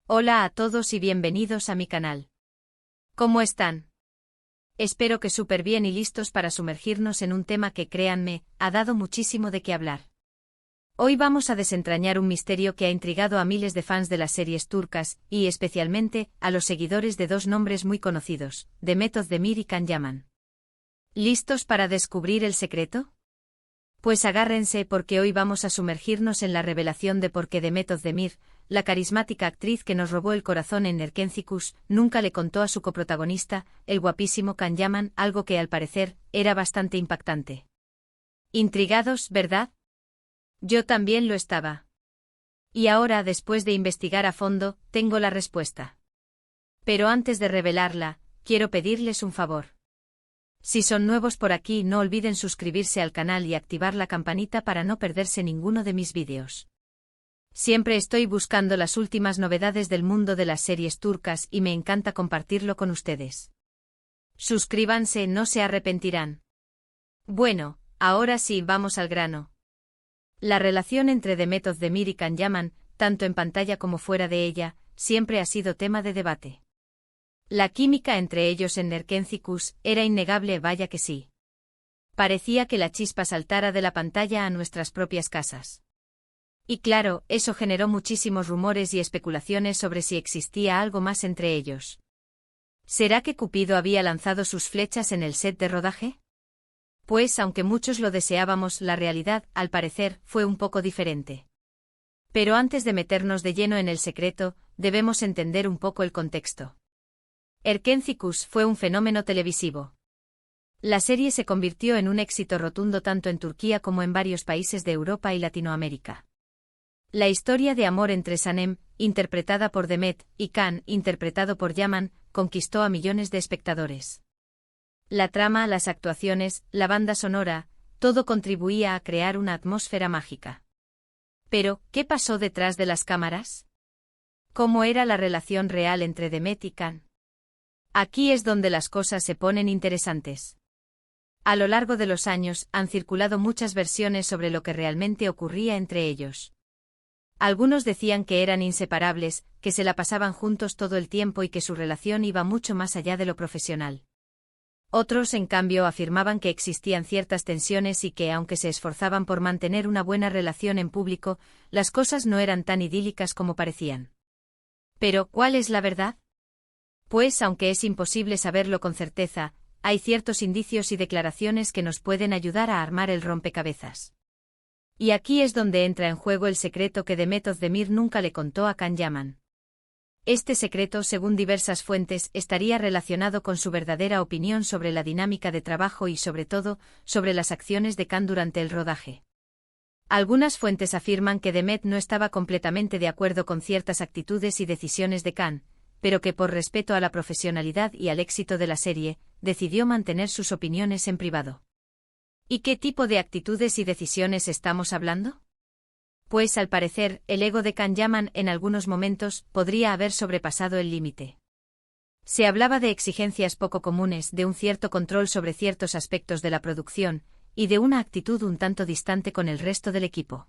Hola a todos y bienvenidos a mi canal. ¿Cómo están? Espero que súper bien y listos para sumergirnos en un tema que, créanme, ha dado muchísimo de qué hablar. Hoy vamos a desentrañar un misterio que ha intrigado a miles de fans de las series turcas, y especialmente a los seguidores de dos nombres muy conocidos, Demet Özdemir y Can Yaman. ¿Listos para descubrir el secreto? Pues agárrense porque hoy vamos a sumergirnos en la revelación de por qué Demet Özdemir, la carismática actriz que nos robó el corazón en Erkenci Kuş, nunca le contó a su coprotagonista, el guapísimo Can Yaman, algo que al parecer era bastante impactante. Intrigados, ¿verdad? Yo también lo estaba. Y ahora, después de investigar a fondo, tengo la respuesta. Pero antes de revelarla, quiero pedirles un favor. Si son nuevos por aquí, no olviden suscribirse al canal y activar la campanita para no perderse ninguno de mis vídeos. Siempre estoy buscando las últimas novedades del mundo de las series turcas y me encanta compartirlo con ustedes. Suscríbanse, no se arrepentirán. Bueno, ahora sí, vamos al grano. La relación entre Demet Özdemir y Can Yaman, tanto en pantalla como fuera de ella, siempre ha sido tema de debate. La química entre ellos en Erkenci Kuş era innegable, vaya que sí. Parecía que la chispa saltara de la pantalla a nuestras propias casas. Y claro, eso generó muchísimos rumores y especulaciones sobre si existía algo más entre ellos. ¿Será que Cupido había lanzado sus flechas en el set de rodaje? Pues aunque muchos lo deseábamos, la realidad, al parecer, fue un poco diferente. Pero antes de meternos de lleno en el secreto, debemos entender un poco el contexto. Erkenci Kuş fue un fenómeno televisivo. La serie se convirtió en un éxito rotundo tanto en Turquía como en varios países de Europa y Latinoamérica. La historia de amor entre Sanem, interpretada por Demet, y Can, interpretado por Yaman, conquistó a millones de espectadores. La trama, las actuaciones, la banda sonora, todo contribuía a crear una atmósfera mágica. Pero, ¿qué pasó detrás de las cámaras? ¿Cómo era la relación real entre Demet y Can? Aquí es donde las cosas se ponen interesantes. A lo largo de los años han circulado muchas versiones sobre lo que realmente ocurría entre ellos. Algunos decían que eran inseparables, que se la pasaban juntos todo el tiempo y que su relación iba mucho más allá de lo profesional. Otros, en cambio, afirmaban que existían ciertas tensiones y que, aunque se esforzaban por mantener una buena relación en público, las cosas no eran tan idílicas como parecían. Pero, ¿cuál es la verdad? Pues, aunque es imposible saberlo con certeza, hay ciertos indicios y declaraciones que nos pueden ayudar a armar el rompecabezas. Y aquí es donde entra en juego el secreto que Demet Özdemir nunca le contó a Can Yaman. Este secreto, según diversas fuentes, estaría relacionado con su verdadera opinión sobre la dinámica de trabajo y, sobre todo, sobre las acciones de Can durante el rodaje. Algunas fuentes afirman que Demet no estaba completamente de acuerdo con ciertas actitudes y decisiones de Can, pero que por respeto a la profesionalidad y al éxito de la serie, decidió mantener sus opiniones en privado. ¿Y qué tipo de actitudes y decisiones estamos hablando? Pues al parecer, el ego de Can Yaman en algunos momentos podría haber sobrepasado el límite. Se hablaba de exigencias poco comunes, de un cierto control sobre ciertos aspectos de la producción, y de una actitud un tanto distante con el resto del equipo.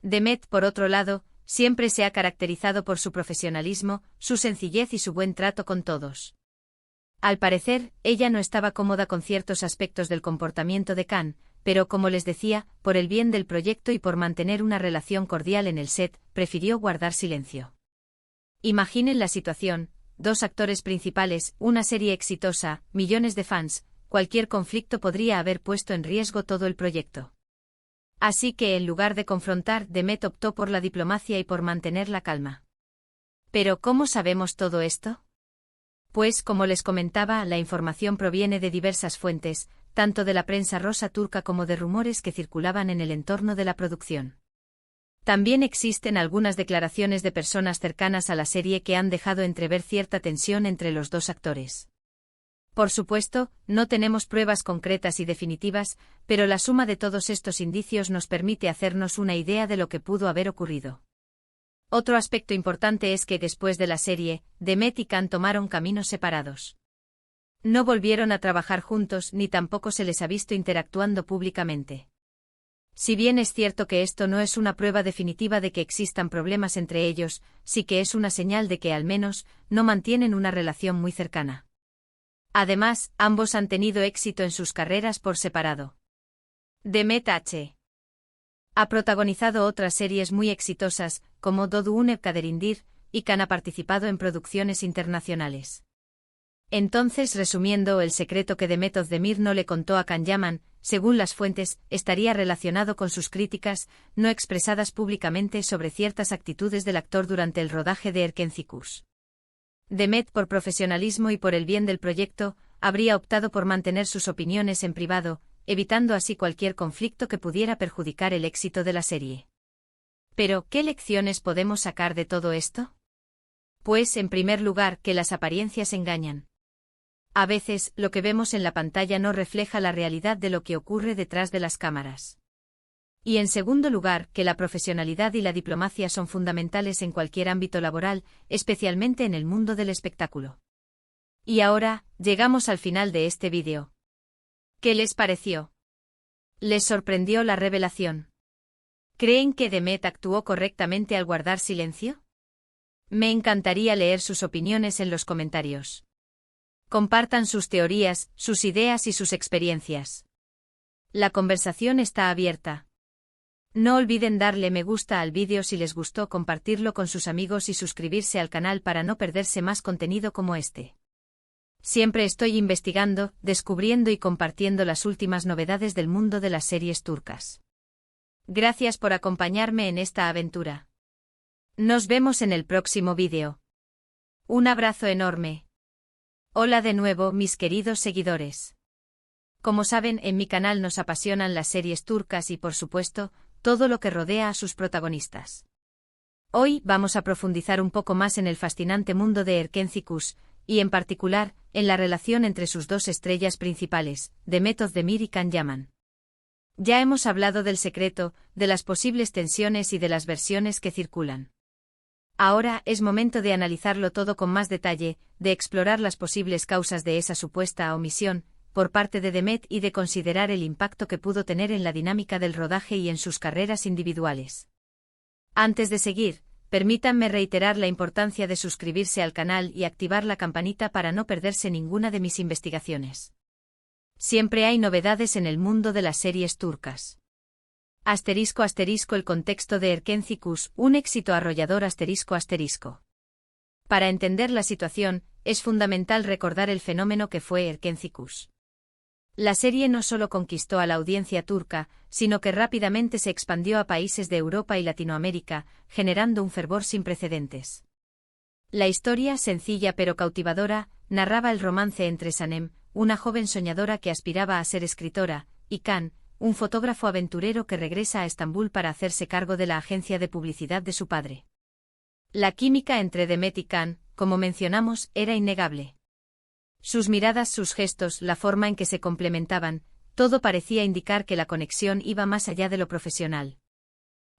Demet, por otro lado, siempre se ha caracterizado por su profesionalismo, su sencillez y su buen trato con todos. Al parecer, ella no estaba cómoda con ciertos aspectos del comportamiento de Can, pero como les decía, por el bien del proyecto y por mantener una relación cordial en el set, prefirió guardar silencio. Imaginen la situación, dos actores principales, una serie exitosa, millones de fans, cualquier conflicto podría haber puesto en riesgo todo el proyecto. Así que en lugar de confrontar, Demet optó por la diplomacia y por mantener la calma. ¿Pero cómo sabemos todo esto? Pues, como les comentaba, la información proviene de diversas fuentes, tanto de la prensa rosa turca como de rumores que circulaban en el entorno de la producción. También existen algunas declaraciones de personas cercanas a la serie que han dejado entrever cierta tensión entre los dos actores. Por supuesto, no tenemos pruebas concretas y definitivas, pero la suma de todos estos indicios nos permite hacernos una idea de lo que pudo haber ocurrido. Otro aspecto importante es que después de la serie, Demet y Can tomaron caminos separados. No volvieron a trabajar juntos ni tampoco se les ha visto interactuando públicamente. Si bien es cierto que esto no es una prueba definitiva de que existan problemas entre ellos, sí que es una señal de que al menos no mantienen una relación muy cercana. Además, ambos han tenido éxito en sus carreras por separado. Demet H. ha protagonizado otras series muy exitosas, como Dodune Kaderindir, y Khan ha participado en producciones internacionales. Entonces, resumiendo, el secreto que Demet Özdemir no le contó a Can Yaman, según las fuentes, estaría relacionado con sus críticas, no expresadas públicamente sobre ciertas actitudes del actor durante el rodaje de Erkenci-Kuş. Demet, por profesionalismo y por el bien del proyecto, habría optado por mantener sus opiniones en privado, evitando así cualquier conflicto que pudiera perjudicar el éxito de la serie. Pero, ¿qué lecciones podemos sacar de todo esto? Pues, en primer lugar, que las apariencias engañan. A veces, lo que vemos en la pantalla no refleja la realidad de lo que ocurre detrás de las cámaras. Y en segundo lugar, que la profesionalidad y la diplomacia son fundamentales en cualquier ámbito laboral, especialmente en el mundo del espectáculo. Y ahora, llegamos al final de este vídeo. ¿Qué les pareció? ¿Les sorprendió la revelación? ¿Creen que Demet actuó correctamente al guardar silencio? Me encantaría leer sus opiniones en los comentarios. Compartan sus teorías, sus ideas y sus experiencias. La conversación está abierta. No olviden darle me gusta al vídeo si les gustó, compartirlo con sus amigos y suscribirse al canal para no perderse más contenido como este. Siempre estoy investigando, descubriendo y compartiendo las últimas novedades del mundo de las series turcas. Gracias por acompañarme en esta aventura. Nos vemos en el próximo vídeo. Un abrazo enorme. Hola de nuevo, mis queridos seguidores. Como saben, en mi canal nos apasionan las series turcas y, por supuesto, todo lo que rodea a sus protagonistas. Hoy vamos a profundizar un poco más en el fascinante mundo de Erkenci-Kuş, y en particular, en la relación entre sus dos estrellas principales, Demet Özdemir y Can Yaman. Ya hemos hablado del secreto, de las posibles tensiones y de las versiones que circulan. Ahora es momento de analizarlo todo con más detalle, de explorar las posibles causas de esa supuesta omisión, por parte de Demet, y de considerar el impacto que pudo tener en la dinámica del rodaje y en sus carreras individuales. Antes de seguir, permítanme reiterar la importancia de suscribirse al canal y activar la campanita para no perderse ninguna de mis investigaciones. Siempre hay novedades en el mundo de las series turcas. El contexto de Erkenci-Kuş, un éxito arrollador. Para entender la situación, es fundamental recordar el fenómeno que fue Erkenci-Kuş. La serie no solo conquistó a la audiencia turca, sino que rápidamente se expandió a países de Europa y Latinoamérica, generando un fervor sin precedentes. La historia, sencilla pero cautivadora, narraba el romance entre Sanem, una joven soñadora que aspiraba a ser escritora, y Can, un fotógrafo aventurero que regresa a Estambul para hacerse cargo de la agencia de publicidad de su padre. La química entre Demet y Can, como mencionamos, era innegable. Sus miradas, sus gestos, la forma en que se complementaban, todo parecía indicar que la conexión iba más allá de lo profesional.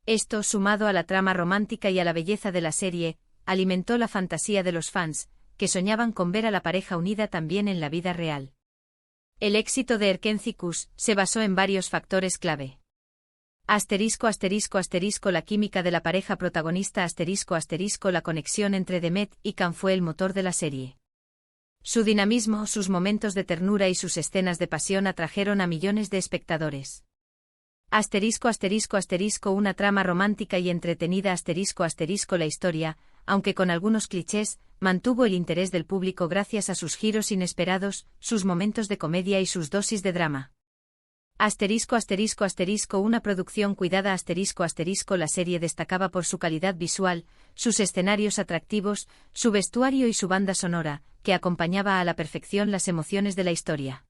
Esto, sumado a la trama romántica y a la belleza de la serie, alimentó la fantasía de los fans, que soñaban con ver a la pareja unida también en la vida real. El éxito de Erkenci-Kuş se basó en varios factores clave. La química de la pareja protagonista. La conexión entre Demet y Can fue el motor de la serie. Su dinamismo, sus momentos de ternura y sus escenas de pasión atrajeron a millones de espectadores. Una trama romántica y entretenida. La historia, aunque con algunos clichés, mantuvo el interés del público gracias a sus giros inesperados, sus momentos de comedia y sus dosis de drama. Una producción cuidada. La serie destacaba por su calidad visual, sus escenarios atractivos, su vestuario y su banda sonora, que acompañaba a la perfección las emociones de la historia.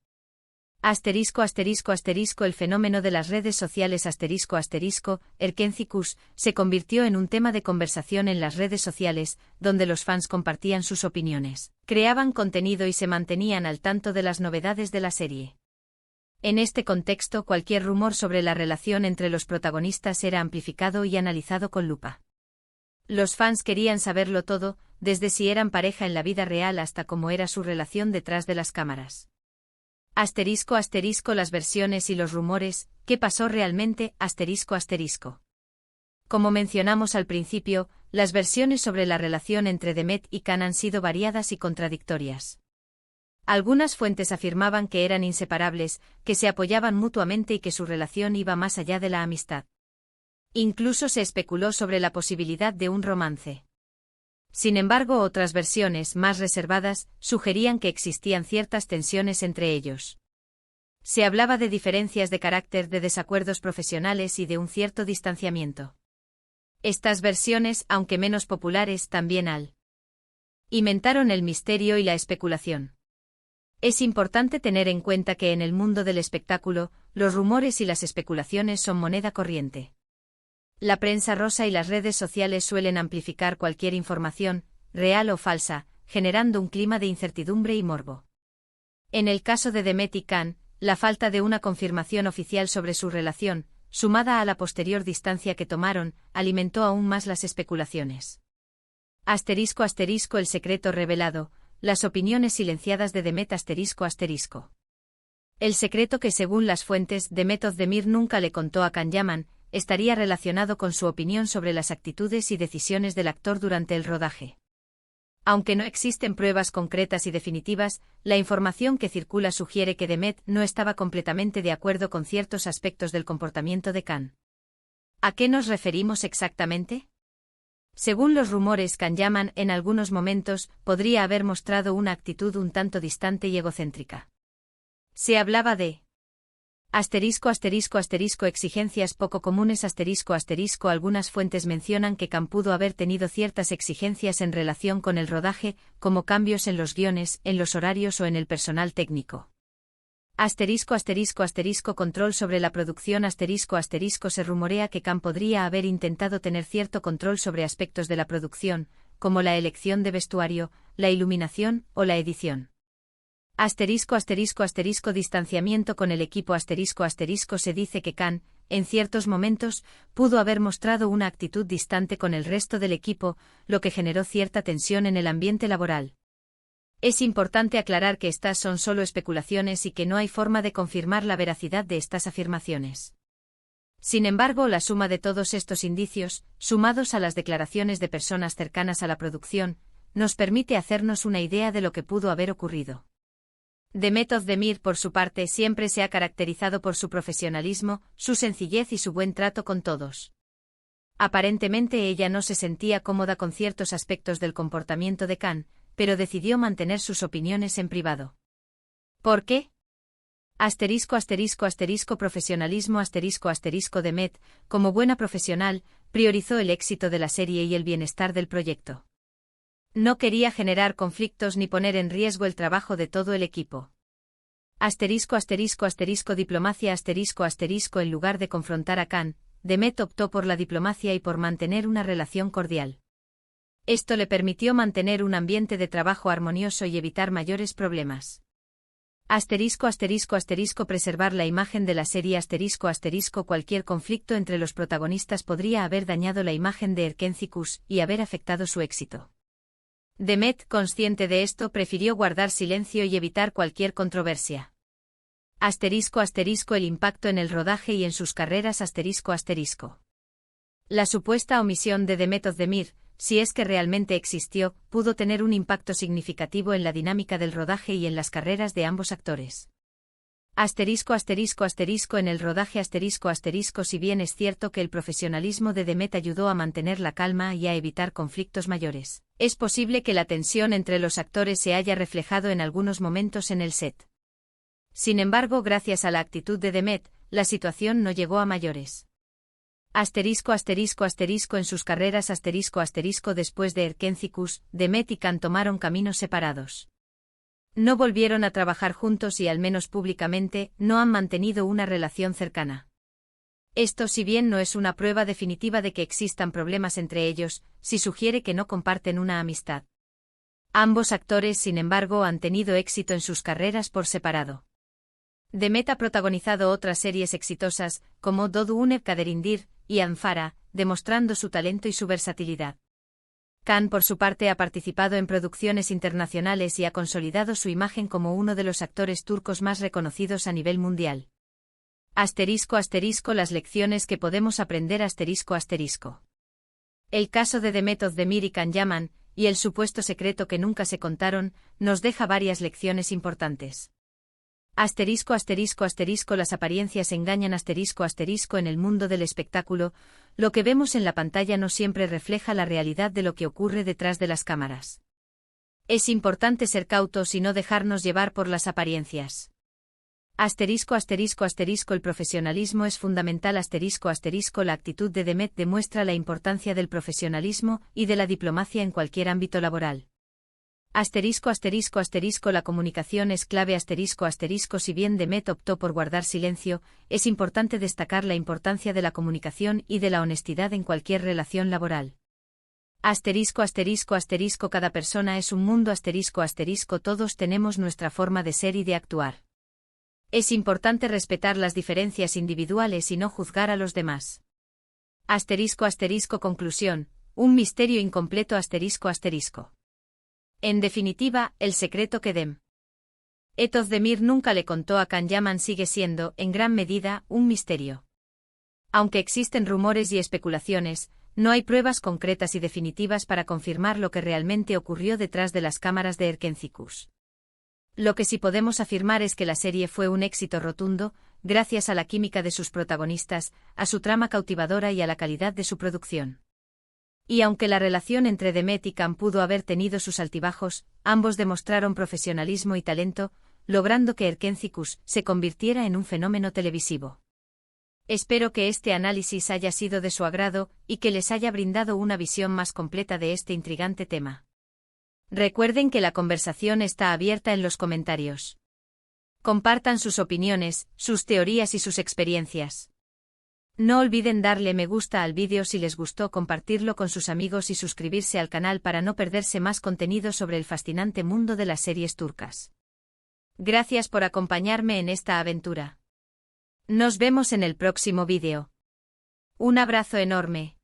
El fenómeno de las redes sociales. Erkenci-Kuş se convirtió en un tema de conversación en las redes sociales, donde los fans compartían sus opiniones, creaban contenido y se mantenían al tanto de las novedades de la serie. En este contexto, cualquier rumor sobre la relación entre los protagonistas era amplificado y analizado con lupa. Los fans querían saberlo todo, desde si eran pareja en la vida real hasta cómo era su relación detrás de las cámaras. Asterisco asterisco las versiones y los rumores, ¿qué pasó realmente? Asterisco asterisco. Como mencionamos al principio, las versiones sobre la relación entre Demet y Can han sido variadas y contradictorias. Algunas fuentes afirmaban que eran inseparables, que se apoyaban mutuamente y que su relación iba más allá de la amistad. Incluso se especuló sobre la posibilidad de un romance. Sin embargo, otras versiones, más reservadas, sugerían que existían ciertas tensiones entre ellos. Se hablaba de diferencias de carácter, de desacuerdos profesionales y de un cierto distanciamiento. Estas versiones, aunque menos populares, también alimentaron el misterio y la especulación. Es importante tener en cuenta que en el mundo del espectáculo, los rumores y las especulaciones son moneda corriente. La prensa rosa y las redes sociales suelen amplificar cualquier información, real o falsa, generando un clima de incertidumbre y morbo. En el caso de Demet y Can, la falta de una confirmación oficial sobre su relación, sumada a la posterior distancia que tomaron, alimentó aún más las especulaciones. Asterisco asterisco el secreto revelado, las opiniones silenciadas de Demet asterisco asterisco. El secreto que según las fuentes Demet Özdemir nunca le contó a Can Yaman, estaría relacionado con su opinión sobre las actitudes y decisiones del actor durante el rodaje. Aunque no existen pruebas concretas y definitivas, la información que circula sugiere que Demet no estaba completamente de acuerdo con ciertos aspectos del comportamiento de Can. ¿A qué nos referimos exactamente? Según los rumores, Can Yaman en algunos momentos podría haber mostrado una actitud un tanto distante y egocéntrica. Se hablaba de asterisco asterisco asterisco exigencias poco comunes asterisco asterisco algunas fuentes mencionan que Can pudo haber tenido ciertas exigencias en relación con el rodaje, como cambios en los guiones, en los horarios o en el personal técnico. Asterisco asterisco asterisco control sobre la producción asterisco asterisco se rumorea que Can podría haber intentado tener cierto control sobre aspectos de la producción, como la elección de vestuario, la iluminación o la edición. Asterisco asterisco asterisco distanciamiento con el equipo asterisco asterisco se dice que Can, en ciertos momentos, pudo haber mostrado una actitud distante con el resto del equipo, lo que generó cierta tensión en el ambiente laboral. Es importante aclarar que estas son solo especulaciones y que no hay forma de confirmar la veracidad de estas afirmaciones. Sin embargo, la suma de todos estos indicios, sumados a las declaraciones de personas cercanas a la producción, nos permite hacernos una idea de lo que pudo haber ocurrido. Demet Özdemir, por su parte, siempre se ha caracterizado por su profesionalismo, su sencillez y su buen trato con todos. Aparentemente ella no se sentía cómoda con ciertos aspectos del comportamiento de Can, pero decidió mantener sus opiniones en privado. ¿Por qué? Asterisco asterisco asterisco profesionalismo asterisco asterisco Demet, como buena profesional, priorizó el éxito de la serie y el bienestar del proyecto. No quería generar conflictos ni poner en riesgo el trabajo de todo el equipo. Asterisco asterisco asterisco diplomacia asterisco asterisco en lugar de confrontar a Can, Demet optó por la diplomacia y por mantener una relación cordial. Esto le permitió mantener un ambiente de trabajo armonioso y evitar mayores problemas. Asterisco asterisco asterisco preservar la imagen de la serie asterisco asterisco cualquier conflicto entre los protagonistas podría haber dañado la imagen de Erkencikus y haber afectado su éxito. Demet, consciente de esto, prefirió guardar silencio y evitar cualquier controversia. Asterisco asterisco el impacto en el rodaje y en sus carreras asterisco asterisco. La supuesta omisión de Demet Özdemir, si es que realmente existió, pudo tener un impacto significativo en la dinámica del rodaje y en las carreras de ambos actores. Asterisco asterisco asterisco en el rodaje asterisco asterisco si bien es cierto que el profesionalismo de Demet ayudó a mantener la calma y a evitar conflictos mayores, es posible que la tensión entre los actores se haya reflejado en algunos momentos en el set. Sin embargo, gracias a la actitud de Demet, la situación no llegó a mayores. Asterisco asterisco asterisco en sus carreras asterisco asterisco después de Erkencikus, Demet y Can tomaron caminos separados. No volvieron a trabajar juntos y al menos públicamente no han mantenido una relación cercana. Esto, si bien no es una prueba definitiva de que existan problemas entre ellos, sí sugiere que no comparten una amistad. Ambos actores, sin embargo, han tenido éxito en sus carreras por separado. Demet ha protagonizado otras series exitosas, como Doğduğun Ev Kaderindir y Anfara, demostrando su talento y su versatilidad. Can, por su parte, ha participado en producciones internacionales y ha consolidado su imagen como uno de los actores turcos más reconocidos a nivel mundial. Las lecciones que podemos aprender. El caso de Demet Özdemir y Can Yaman, y el supuesto secreto que nunca se contaron, nos deja varias lecciones importantes. Las apariencias engañan. En el mundo del espectáculo, lo que vemos en la pantalla no siempre refleja la realidad de lo que ocurre detrás de las cámaras. Es importante ser cautos y no dejarnos llevar por las apariencias. El profesionalismo es fundamental. La actitud de Demet demuestra la importancia del profesionalismo y de la diplomacia en cualquier ámbito laboral. La comunicación es clave. Si bien Demet optó por guardar silencio, es importante destacar la importancia de la comunicación y de la honestidad en cualquier relación laboral. Cada persona es un mundo. Todos tenemos nuestra forma de ser y de actuar. Es importante respetar las diferencias individuales y no juzgar a los demás. Conclusión: un misterio incompleto. En definitiva, el secreto que Demet Özdemir nunca le contó a Can Yaman sigue siendo, en gran medida, un misterio. Aunque existen rumores y especulaciones, no hay pruebas concretas y definitivas para confirmar lo que realmente ocurrió detrás de las cámaras de Erkenci. Lo que sí podemos afirmar es que la serie fue un éxito rotundo, gracias a la química de sus protagonistas, a su trama cautivadora y a la calidad de su producción. Y aunque la relación entre Demet y Can pudo haber tenido sus altibajos, ambos demostraron profesionalismo y talento, logrando que Erkenci se convirtiera en un fenómeno televisivo. Espero que este análisis haya sido de su agrado y que les haya brindado una visión más completa de este intrigante tema. Recuerden que la conversación está abierta en los comentarios. Compartan sus opiniones, sus teorías y sus experiencias. No olviden darle me gusta al vídeo si les gustó, compartirlo con sus amigos y suscribirse al canal para no perderse más contenido sobre el fascinante mundo de las series turcas. Gracias por acompañarme en esta aventura. Nos vemos en el próximo vídeo. Un abrazo enorme.